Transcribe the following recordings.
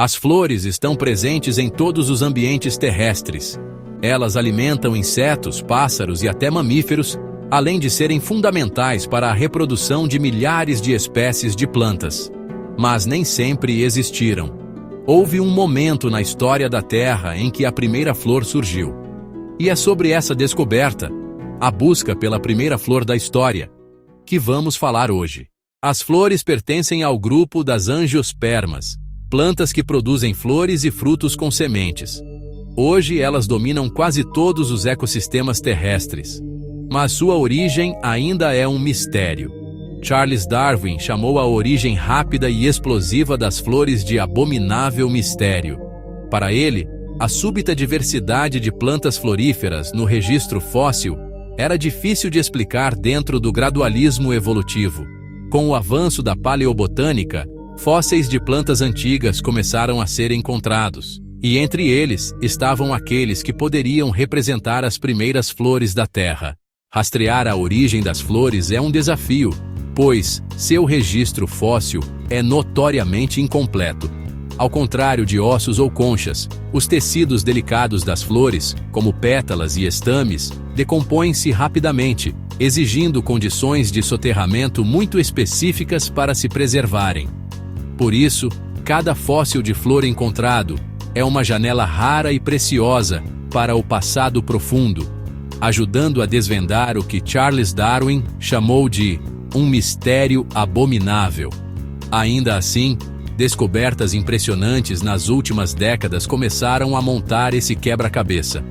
As flores estão presentes em todos os ambientes terrestres. Elas alimentam insetos, pássaros e até mamíferos, além de serem fundamentais para a reprodução de milhares de espécies de plantas. Mas nem sempre existiram. Houve um momento na história da Terra em que a primeira flor surgiu. E é sobre essa descoberta, a busca pela primeira flor da história, que vamos falar hoje. As flores pertencem ao grupo das angiospermas, plantas que produzem flores e frutos com sementes. Hoje elas dominam quase todos os ecossistemas terrestres. Mas sua origem ainda é um mistério. Charles Darwin chamou a origem rápida e explosiva das flores de abominável mistério. Para ele, a súbita diversidade de plantas floríferas no registro fóssil era difícil de explicar dentro do gradualismo evolutivo. Com o avanço da paleobotânica, fósseis de plantas antigas começaram a ser encontrados, e entre eles estavam aqueles que poderiam representar as primeiras flores da Terra. Rastrear a origem das flores é um desafio, pois seu registro fóssil é notoriamente incompleto. Ao contrário de ossos ou conchas, os tecidos delicados das flores, como pétalas e estames, decompõem-se rapidamente, exigindo condições de soterramento muito específicas para se preservarem. Por isso, cada fóssil de flor encontrado é uma janela rara e preciosa para o passado profundo, ajudando a desvendar o que Charles Darwin chamou de um mistério abominável. Ainda assim, descobertas impressionantes nas últimas décadas começaram a montar esse quebra-cabeça.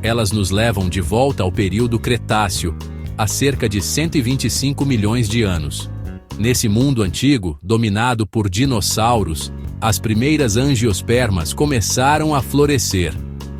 Elas nos levam de volta ao período Cretáceo, há cerca de 125 milhões de anos. Nesse mundo antigo, dominado por dinossauros, as primeiras angiospermas começaram a florescer.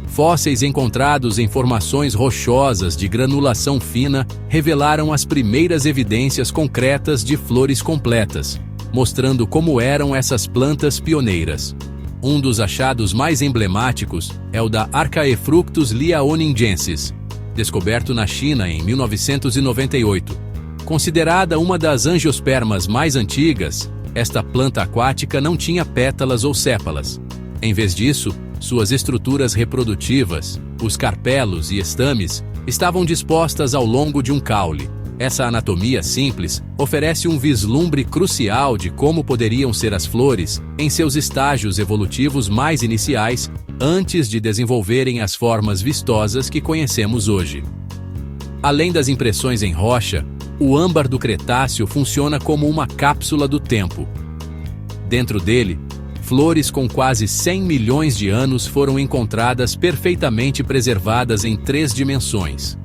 Fósseis encontrados em formações rochosas de granulação fina revelaram as primeiras evidências concretas de flores completas, mostrando como eram essas plantas pioneiras. Um dos achados mais emblemáticos é o da Archaefructus liaoningensis, descoberto na China em 1998. Considerada uma das angiospermas mais antigas, esta planta aquática não tinha pétalas ou sépalas. Em vez disso, suas estruturas reprodutivas, os carpelos e estames, estavam dispostas ao longo de um caule. Essa anatomia simples oferece um vislumbre crucial de como poderiam ser as flores em seus estágios evolutivos mais iniciais, antes de desenvolverem as formas vistosas que conhecemos hoje. Além das impressões em rocha, o âmbar do Cretáceo funciona como uma cápsula do tempo. Dentro dele, flores com quase 100 milhões de anos foram encontradas perfeitamente preservadas em 3 dimensões.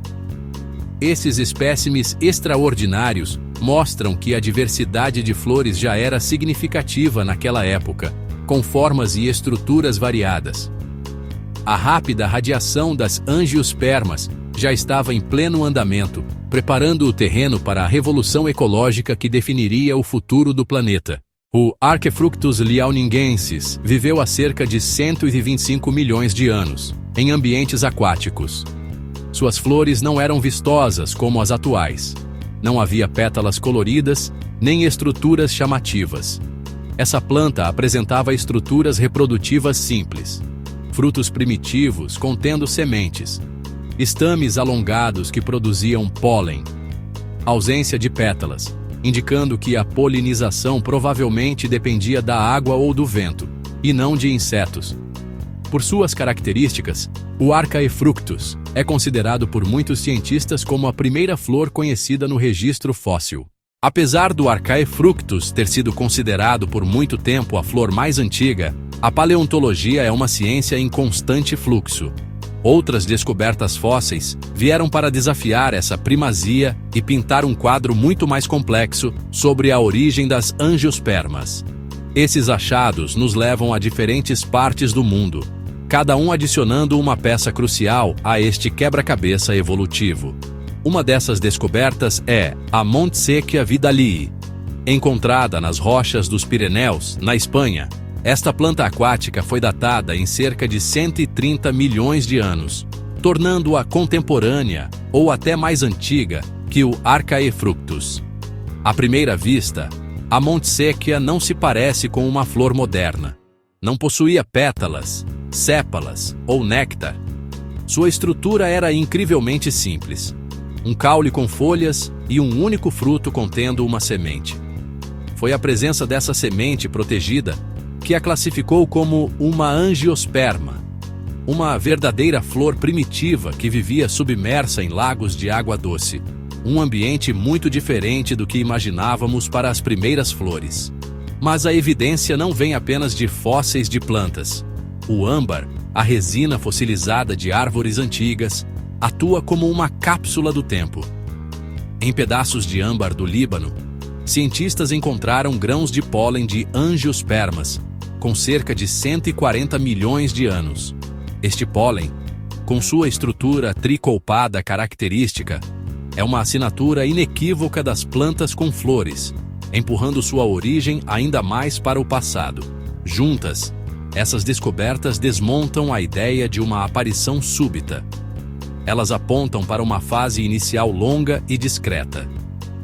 Esses espécimes extraordinários mostram que a diversidade de flores já era significativa naquela época, com formas e estruturas variadas. A rápida radiação das angiospermas já estava em pleno andamento, preparando o terreno para a revolução ecológica que definiria o futuro do planeta. O Archaefructus liaoningensis viveu há cerca de 125 milhões de anos, em ambientes aquáticos. Suas flores não eram vistosas como as atuais. Não havia pétalas coloridas, nem estruturas chamativas. Essa planta apresentava estruturas reprodutivas simples. Frutos primitivos contendo sementes. Estames alongados que produziam pólen. Ausência de pétalas, indicando que a polinização provavelmente dependia da água ou do vento, e não de insetos. Por suas características, o Archaefructus é considerado por muitos cientistas como a primeira flor conhecida no registro fóssil. Apesar do Archaefructus ter sido considerado por muito tempo a flor mais antiga, a paleontologia é uma ciência em constante fluxo. Outras descobertas fósseis vieram para desafiar essa primazia e pintar um quadro muito mais complexo sobre a origem das angiospermas. Esses achados nos levam a diferentes partes do mundo, cada um adicionando uma peça crucial a este quebra-cabeça evolutivo. Uma dessas descobertas é a Montsechia vidalii. Encontrada nas rochas dos Pirineus, na Espanha, esta planta aquática foi datada em cerca de 130 milhões de anos, tornando-a contemporânea ou até mais antiga que o Archaefructus. À primeira vista, a Montsechia não se parece com uma flor moderna. Não possuía pétalas, sépalas ou néctar. Sua estrutura era incrivelmente simples. Um caule com folhas e um único fruto contendo uma semente. Foi a presença dessa semente protegida que a classificou como uma angiosperma, uma verdadeira flor primitiva que vivia submersa em lagos de água doce, um ambiente muito diferente do que imaginávamos para as primeiras flores. Mas a evidência não vem apenas de fósseis de plantas. O âmbar, a resina fossilizada de árvores antigas, atua como uma cápsula do tempo. Em pedaços de âmbar do Líbano, cientistas encontraram grãos de pólen de angiospermas, com cerca de 140 milhões de anos. Este pólen, com sua estrutura tricolpada característica, é uma assinatura inequívoca das plantas com flores, empurrando sua origem ainda mais para o passado. Juntas, essas descobertas desmontam a ideia de uma aparição súbita. Elas apontam para uma fase inicial longa e discreta.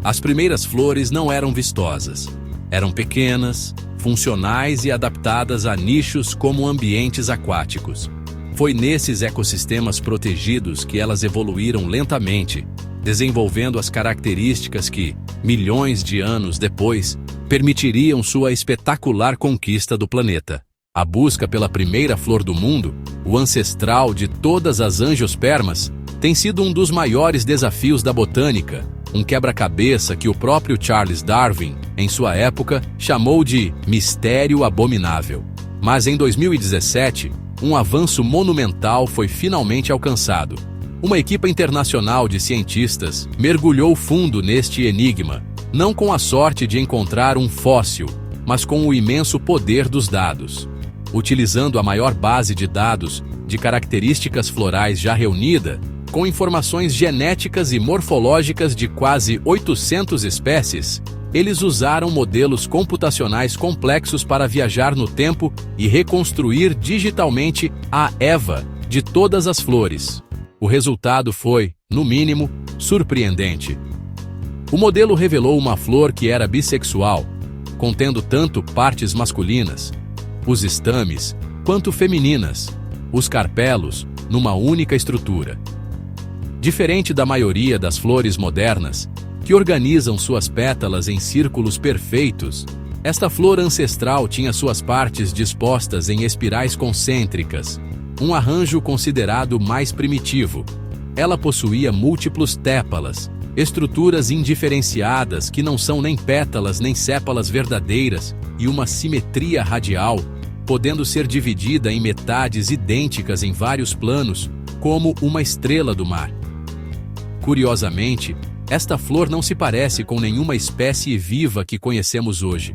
As primeiras flores não eram vistosas. Eram pequenas, funcionais e adaptadas a nichos como ambientes aquáticos. Foi nesses ecossistemas protegidos que elas evoluíram lentamente, desenvolvendo as características que, milhões de anos depois, permitiriam sua espetacular conquista do planeta. A busca pela primeira flor do mundo, o ancestral de todas as angiospermas, tem sido um dos maiores desafios da botânica, um quebra-cabeça que o próprio Charles Darwin, em sua época, chamou de mistério abominável. Mas em 2017, um avanço monumental foi finalmente alcançado. Uma equipe internacional de cientistas mergulhou fundo neste enigma, não com a sorte de encontrar um fóssil, mas com o imenso poder dos dados. Utilizando a maior base de dados de características florais já reunida, com informações genéticas e morfológicas de quase 800 espécies, eles usaram modelos computacionais complexos para viajar no tempo e reconstruir digitalmente a Eva de todas as flores. O resultado foi, no mínimo, surpreendente. O modelo revelou uma flor que era bissexual, contendo tanto partes masculinas, os estames, quanto femininas, os carpelos, numa única estrutura. Diferente da maioria das flores modernas, que organizam suas pétalas em círculos perfeitos, esta flor ancestral tinha suas partes dispostas em espirais concêntricas, um arranjo considerado mais primitivo. Ela possuía múltiplos tépalas, estruturas indiferenciadas que não são nem pétalas nem sépalas verdadeiras, e uma simetria radial, podendo ser dividida em metades idênticas em vários planos, como uma estrela do mar. Curiosamente, esta flor não se parece com nenhuma espécie viva que conhecemos hoje.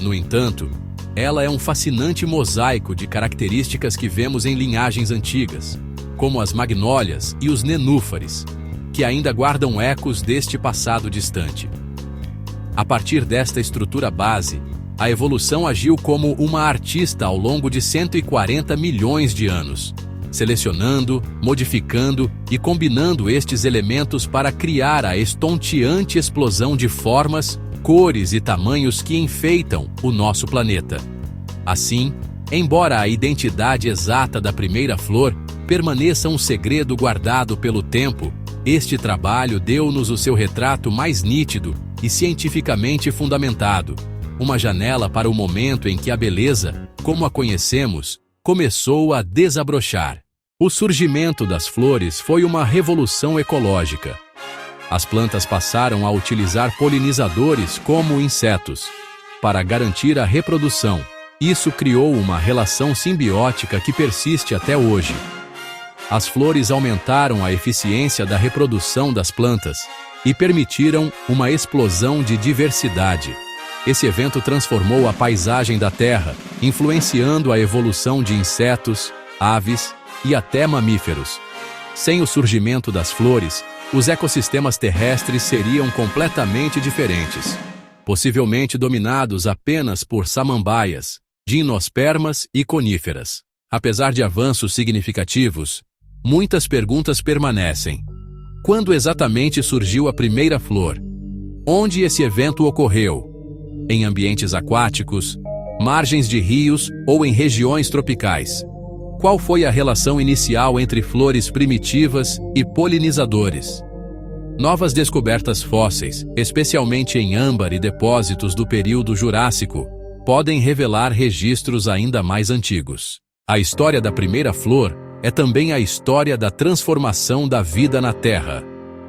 No entanto, ela é um fascinante mosaico de características que vemos em linhagens antigas, como as magnólias e os nenúfares, que ainda guardam ecos deste passado distante. A partir desta estrutura base, a evolução agiu como uma artista ao longo de 140 milhões de anos, selecionando, modificando e combinando estes elementos para criar a estonteante explosão de formas, cores e tamanhos que enfeitam o nosso planeta. Assim, embora a identidade exata da primeira flor permaneça um segredo guardado pelo tempo, este trabalho deu-nos o seu retrato mais nítido e cientificamente fundamentado, uma janela para o momento em que a beleza, como a conhecemos, começou a desabrochar. O surgimento das flores foi uma revolução ecológica. As plantas passaram a utilizar polinizadores como insetos para garantir a reprodução. Isso criou uma relação simbiótica que persiste até hoje. As flores aumentaram a eficiência da reprodução das plantas e permitiram uma explosão de diversidade. Esse evento transformou a paisagem da Terra, influenciando a evolução de insetos, aves e até mamíferos. Sem o surgimento das flores, os ecossistemas terrestres seriam completamente diferentes, possivelmente dominados apenas por samambaias, gimnospermas e coníferas. Apesar de avanços significativos, muitas perguntas permanecem. Quando exatamente surgiu a primeira flor? Onde esse evento ocorreu? Em ambientes aquáticos, margens de rios ou em regiões tropicais. Qual foi a relação inicial entre flores primitivas e polinizadores? Novas descobertas fósseis, especialmente em âmbar e depósitos do período Jurássico, podem revelar registros ainda mais antigos. A história da primeira flor é também a história da transformação da vida na Terra.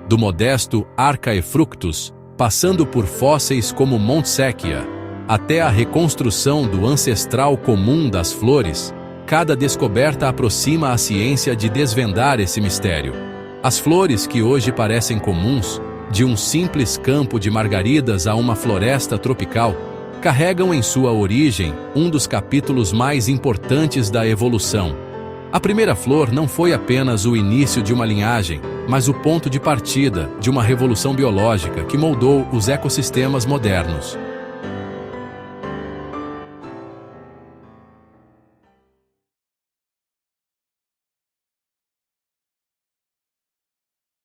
Do modesto Archaefructus, passando por fósseis como Montsechia, até a reconstrução do ancestral comum das flores, cada descoberta aproxima a ciência de desvendar esse mistério. As flores que hoje parecem comuns, de um simples campo de margaridas a uma floresta tropical, carregam em sua origem um dos capítulos mais importantes da evolução. A primeira flor não foi apenas o início de uma linhagem, mas o ponto de partida de uma revolução biológica que moldou os ecossistemas modernos.